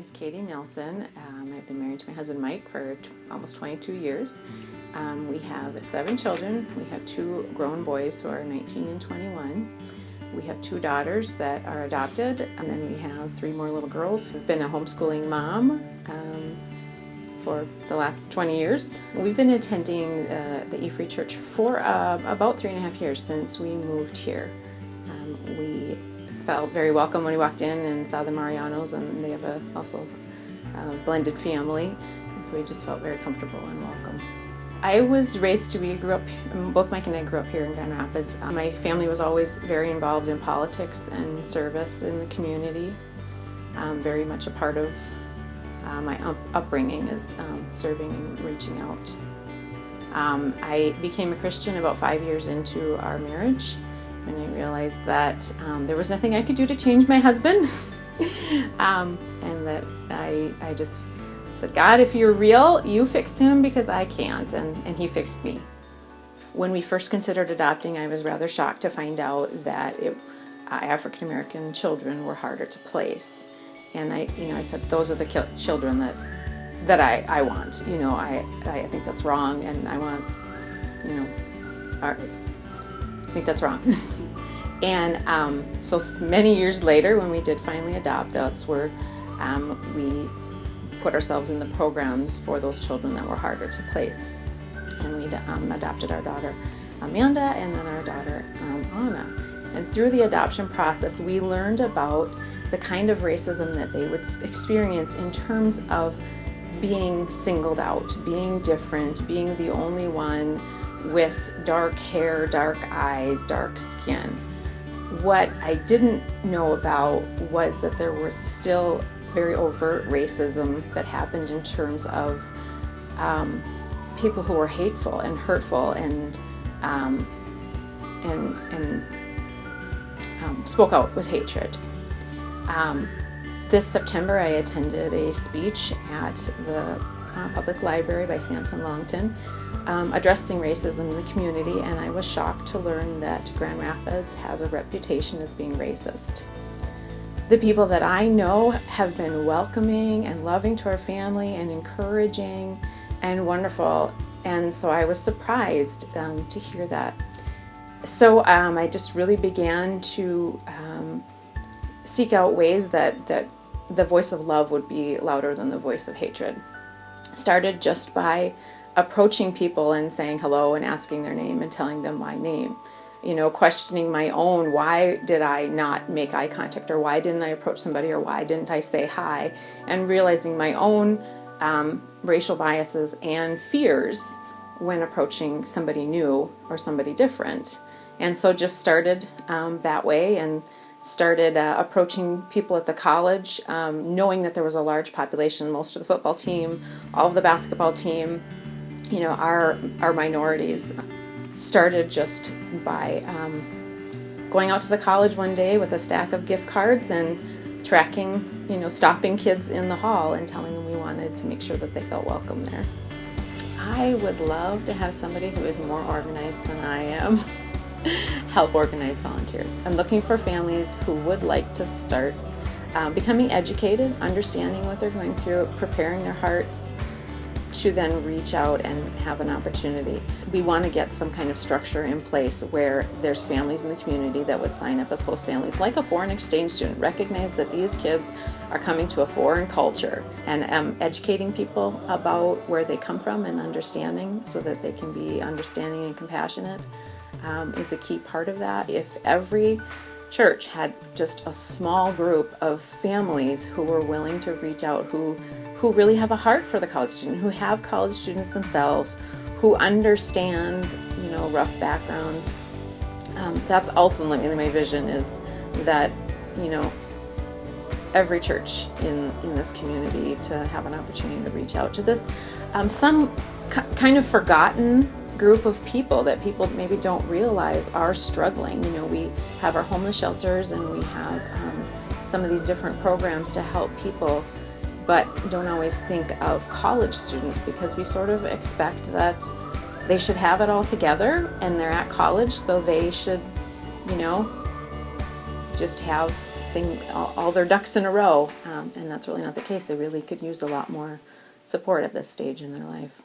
family's Katie Nelson. I've been married to my husband Mike for almost 22 years. We have 7 children. We have 2 grown boys who are 19 and 21. We have 2 daughters that are adopted, and then we have 3 more little girls who've been a homeschooling mom for the last 20 years. We've been attending the E-Free Church for about 3.5 years since we moved here. We felt very welcome when we walked in and saw the Marianos, and they have also a blended family, and so we just felt very comfortable and welcome. I was raised both Mike and I grew up here in Grand Rapids. My family was always very involved in politics and service in the community. Very much a part of my upbringing is serving and reaching out. I became a Christian about 5 years into our marriage, and I realized that there was nothing I could do to change my husband, and that I just said, God, if you're real, you fixed him because I can't, and he fixed me. When we first considered adopting, I was rather shocked to find out that African American children were harder to place, and I said, those are the children that I want. I think that's wrong, and I want, I think that's wrong. And so many years later, when we did finally adopt, that's where we put ourselves in the programs for those children that were harder to place. And we adopted our daughter Amanda and then our daughter Anna. And through the adoption process, we learned about the kind of racism that they would experience in terms of being singled out, being different, being the only one with dark hair, dark eyes, dark skin. What I didn't know about was that there was still very overt racism that happened in terms of people who were hateful and hurtful and spoke out with hatred. This September, I attended a speech at the public library by Samson Longton addressing racism in the community, and I was shocked to learn that Grand Rapids has a reputation as being racist. The people that I know have been welcoming and loving to our family and encouraging and wonderful, and so I was surprised to hear that. So I just really began to seek out ways that the voice of love would be louder than the voice of hatred. Started just by approaching people and saying hello and asking their name and telling them my name. Questioning my own, why did I not make eye contact, or why didn't I approach somebody, or why didn't I say hi, and realizing my own racial biases and fears when approaching somebody new or somebody different. And so just started that way, and started approaching people at the college, knowing that there was a large population. Most of the football team, all of the basketball team, are minorities. Started just by going out to the college one day with a stack of gift cards and tracking, stopping kids in the hall and telling them we wanted to make sure that they felt welcome there. I would love to have somebody who is more organized than I am help organize volunteers. I'm looking for families who would like to start becoming educated, understanding what they're going through, preparing their hearts to then reach out and have an opportunity. We want to get some kind of structure in place where there's families in the community that would sign up as host families, like a foreign exchange student. Recognize that these kids are coming to a foreign culture, and educating people about where they come from and understanding so that they can be understanding and compassionate is a key part of that. If every church had just a small group of families who were willing to reach out, who really have a heart for the college student, who have college students themselves, who understand, rough backgrounds. That's ultimately my vision, is that, every church in this community to have an opportunity to reach out to this some kind of forgotten group of people that people maybe don't realize are struggling. We have our homeless shelters, and we have some of these different programs to help people, but don't always think of college students, because we sort of expect that they should have it all together and they're at college, so they should, just have all their ducks in a row, and that's really not the case. They really could use a lot more support at this stage in their life.